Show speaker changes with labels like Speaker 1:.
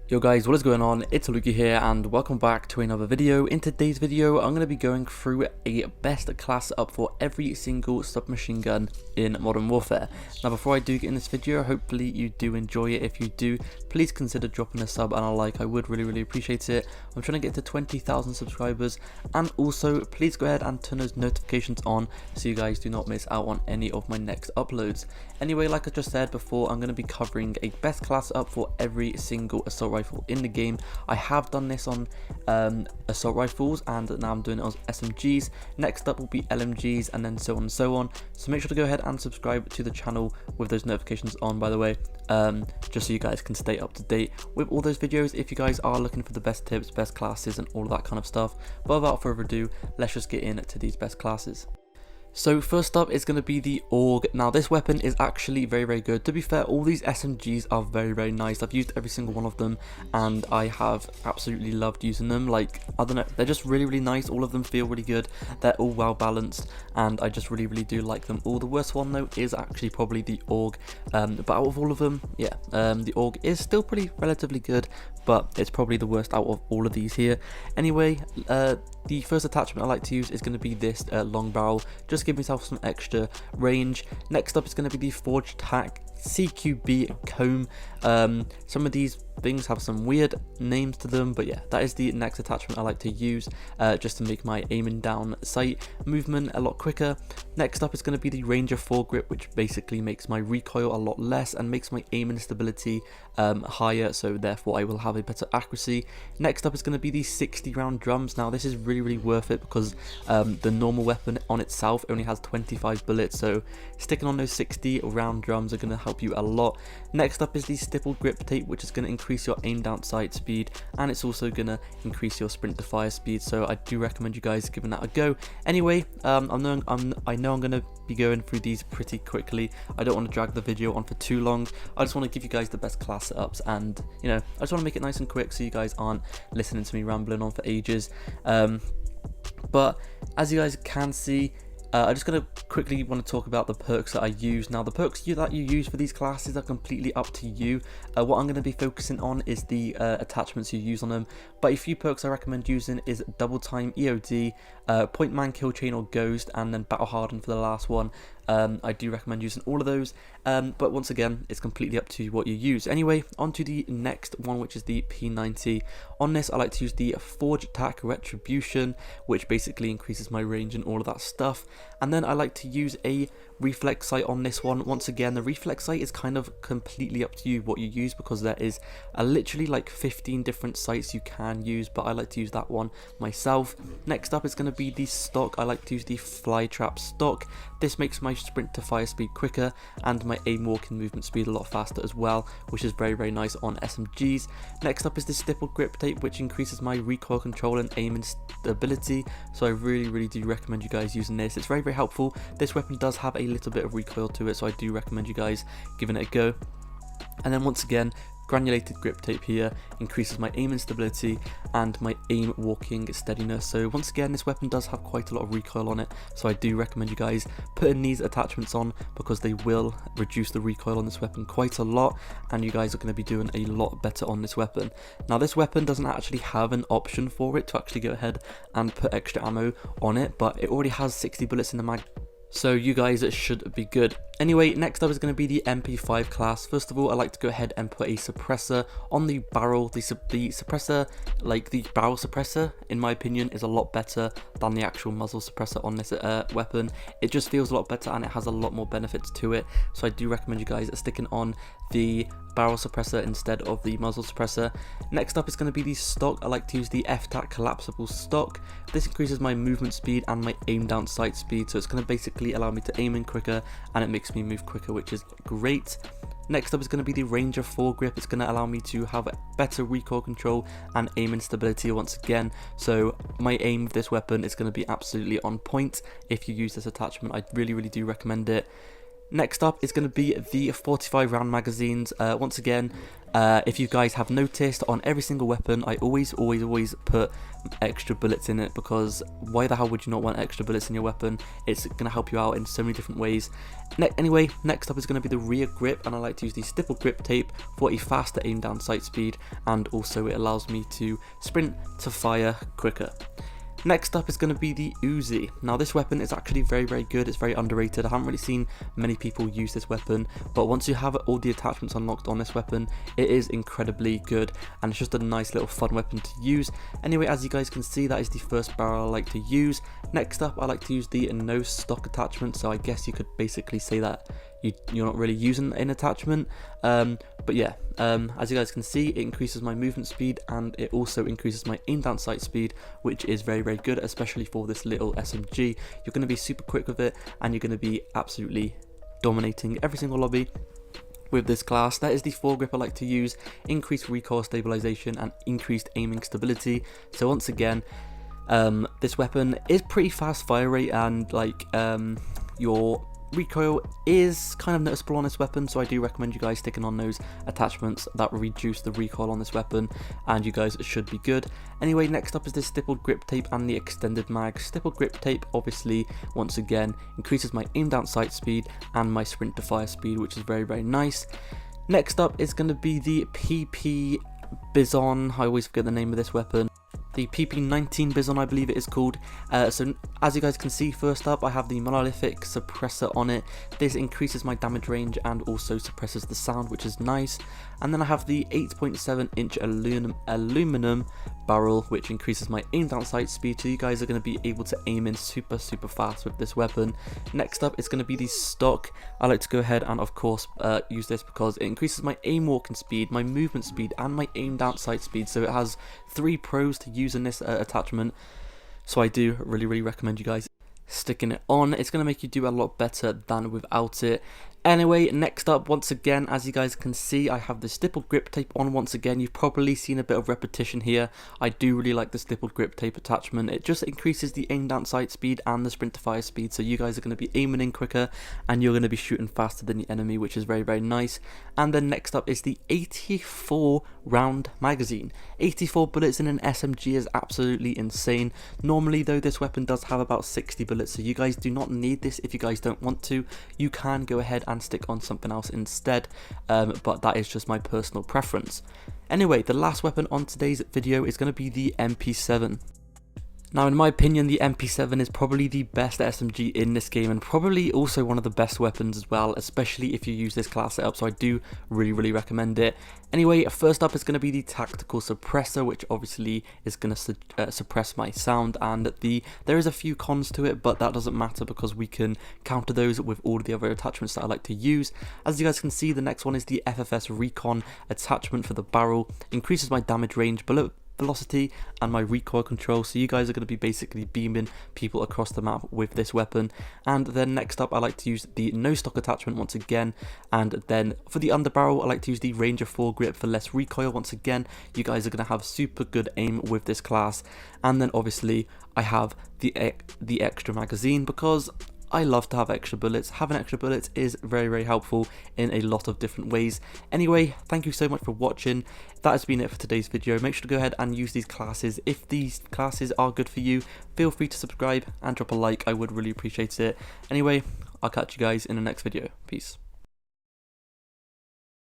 Speaker 1: Yo guys, what is going on? It's Luki here and welcome back to another video. In today's video, I'm going to be going through a best class up for every single submachine gun in Modern Warfare. Now before I do get in this video, hopefully you do enjoy it. If you do, please consider dropping a sub and a like. I would really appreciate it. I'm trying to get to 20,000 subscribers, and also please go ahead and turn those notifications on so you guys do not miss out on any of my next uploads. Anyway, like I just said before, I'm going to be covering a best class up for every single assault rifle in the game. I have done this on assault rifles, and now I'm doing it on SMGs. Next up will be LMGs, and then so on and so on. So make sure to go ahead and subscribe to the channel with those notifications on, by the way, just so you guys can stay up to date with all those videos if you guys are looking for the best tips, best classes, and all of that kind of stuff. But without further ado, let's just get into these best classes. So first up is going to be the AUG. Now this weapon is actually very good. To be fair, all these SMGs are very nice. I've used every single one of them and I have absolutely loved using them. Like, I don't know, they're just really nice. All of them feel really good. They're all well balanced and I just really do like them all. The worst one though is actually probably the AUG, but out of all of them, yeah, the AUG is still pretty relatively good, but it's probably the worst out of all of these here. Anyway, the first attachment I like to use is going to be this long barrel. Just give myself some extra range. Next up is going to be the Forged Tack CQB comb. Some of these things have some weird names to them, but yeah, that is the next attachment I like to use, just to make my aiming down sight movement a lot quicker. Next up is going to be the Ranger foregrip, which basically makes my recoil a lot less and makes my aiming stability higher, so therefore I will have a better accuracy. Next up is going to be the 60 round drums. Now this is really worth it because the normal weapon on itself only has 25 bullets, so sticking on those 60 round drums are going to help you a lot. Next up is the stippled grip tape, which is going to increase your aim down sight speed, and it's also going to increase your sprint to fire speed, so I do recommend you guys giving that a go. Anyway, I know I'm going to be going through these pretty quickly. I don't want to drag the video on for too long. I just want to give you guys the best class setups, and you know, I just want to make it nice and quick so you guys aren't listening to me rambling on for ages. But as you guys can see, I'm just going to quickly want to talk about the perks that I use. Now the perks that you use for these classes are completely up to you. What I'm going to be focusing on is the attachments you use on them, but a few perks I recommend using is double time EOD, point man kill chain or ghost, and then battle harden for the last one. I do recommend using all of those, but once again, it's completely up to you what you use. Anyway, on to the next one, which is the P90. On this, I like to use the Forged Tack Retribution, which basically increases my range and all of that stuff. And then I like to use a reflex sight on this one. Once again, the reflex sight is kind of completely up to you what you use, because there is literally like 15 different sights you can use, but I like to use that one myself. Next up is going to be the stock. I like to use the fly trap stock. This makes my sprint to fire speed quicker and my aim walking movement speed a lot faster as well, which is very nice on SMGs. Next up is the stippled grip tape, which increases my recoil control and aim and stability, so I really do recommend you guys using this. It's very helpful. This weapon does have a little bit of recoil to it, so I do recommend you guys giving it a go. And then once again, granulated grip tape here increases my aim and stability and my aim walking steadiness. So once again, this weapon does have quite a lot of recoil on it, so I do recommend you guys putting these attachments on, because they will reduce the recoil on this weapon quite a lot, and you guys are going to be doing a lot better on this weapon. Now this weapon doesn't actually have an option for it to actually go ahead and put extra ammo on it, but it already has 60 bullets in the mag, so you guys should be good. Anyway, next up is going to be the MP5 Class. First of all, I like to go ahead and put a suppressor on the barrel. The suppressor, like the barrel suppressor, in my opinion, is a lot better than the actual muzzle suppressor on this weapon. It just feels a lot better and it has a lot more benefits to it, so I do recommend you guys sticking on the barrel suppressor instead of the muzzle suppressor. Next up is going to be the stock. I like to use the FTAC collapsible stock. This increases my movement speed and my aim down sight speed, so it's going to basically allow me to aim in quicker, and it makes me move quicker, which is great. Next up is going to be the Ranger foregrip. It's going to allow me to have better recoil control and aim and stability once again, so my aim with this weapon is going to be absolutely on point if you use this attachment. I really do recommend it. Next up is going to be the 45 round magazines. Once again, if you guys have noticed, on every single weapon I always put extra bullets in it, because why the hell would you not want extra bullets in your weapon? It's going to help you out in so many different ways. Anyway, next up is going to be the rear grip, and I like to use the stippled grip tape for a faster aim down sight speed, and also it allows me to sprint to fire quicker. Next up is going to be the Uzi. Now this weapon is actually very good, it's very underrated. I haven't really seen many people use this weapon, but once you have all the attachments unlocked on this weapon, it is incredibly good, and it's just a nice little fun weapon to use. Anyway, as you guys can see, that is the first barrel I like to use. Next up, I like to use the no stock attachment, so I guess you could basically say that you're not really using an attachment, but yeah, as you guys can see, it increases my movement speed, and it also increases my aim down sight speed, which is very good, especially for this little SMG. You're going to be super quick with it, and you're going to be absolutely dominating every single lobby with this class. That is the foregrip I like to use: increased recoil stabilization and increased aiming stability. So once again, this weapon is pretty fast fire rate, and like your recoil is kind of noticeable on this weapon, so I do recommend you guys sticking on those attachments that will reduce the recoil on this weapon, and you guys should be good. Anyway, next up is this stippled grip tape and the extended mag. Stippled grip tape obviously once again increases my aim down sight speed and my sprint to fire speed, which is very nice. Next up is going to be the PP Bazan. I always forget the name of this weapon. The PP19 Bazan, I believe it is called. So as you guys can see, first up I have the monolithic suppressor on it. This increases my damage range and also suppresses the sound, which is nice. And then I have the 8.7 inch aluminum barrel, which increases my aim down sight speed, so you guys are going to be able to aim in super fast with this weapon. Next up is going to be the stock. I like to go ahead and of course use this because it increases my aim walking speed, my movement speed, and my aim down sight speed, so it has 3 pros to use in this attachment. So I do really recommend you guys sticking it on. It's going to make you do a lot better than without it. Anyway, next up, once again, as you guys can see, I have the stippled grip tape on once again. You've probably seen a bit of repetition here. I do really like the stippled grip tape attachment. It just increases the aim down sight speed and the sprint to fire speed, so you guys are going to be aiming in quicker and you're going to be shooting faster than the enemy, which is very nice. And then next up is the 84 round magazine. 84 bullets in an SMG is absolutely insane. Normally though, this weapon does have about 60 bullets, so you guys do not need this if you guys don't want to. You can go ahead and stick on something else instead, but that is just my personal preference. Anyway, the last weapon on today's video is going to be the MP7. Now, in my opinion, the MP7 is probably the best SMG in this game, and probably also one of the best weapons as well, especially if you use this class setup, so I do really recommend it. Anyway, first up is going to be the tactical suppressor, which obviously is going to suppress my sound, and there is a few cons to it, but that doesn't matter because we can counter those with all of the other attachments that I like to use. As you guys can see, the next one is the FFS Recon attachment for the barrel. Increases my damage range, bullet velocity, and my recoil control, so you guys are going to be basically beaming people across the map with this weapon. And then next up, I like to use the no stock attachment once again, and then for the underbarrel I like to use the Ranger foregrip for less recoil. Once again, you guys are going to have super good aim with this class. And then obviously I have the extra magazine because I love to have extra bullets. Having extra bullets is very helpful in a lot of different ways. Anyway, thank you so much for watching. That has been it for today's video. Make sure to go ahead and use these classes. If these classes are good for you, feel free to subscribe and drop a like. I would really appreciate it. Anyway, I'll catch you guys in the next video. Peace.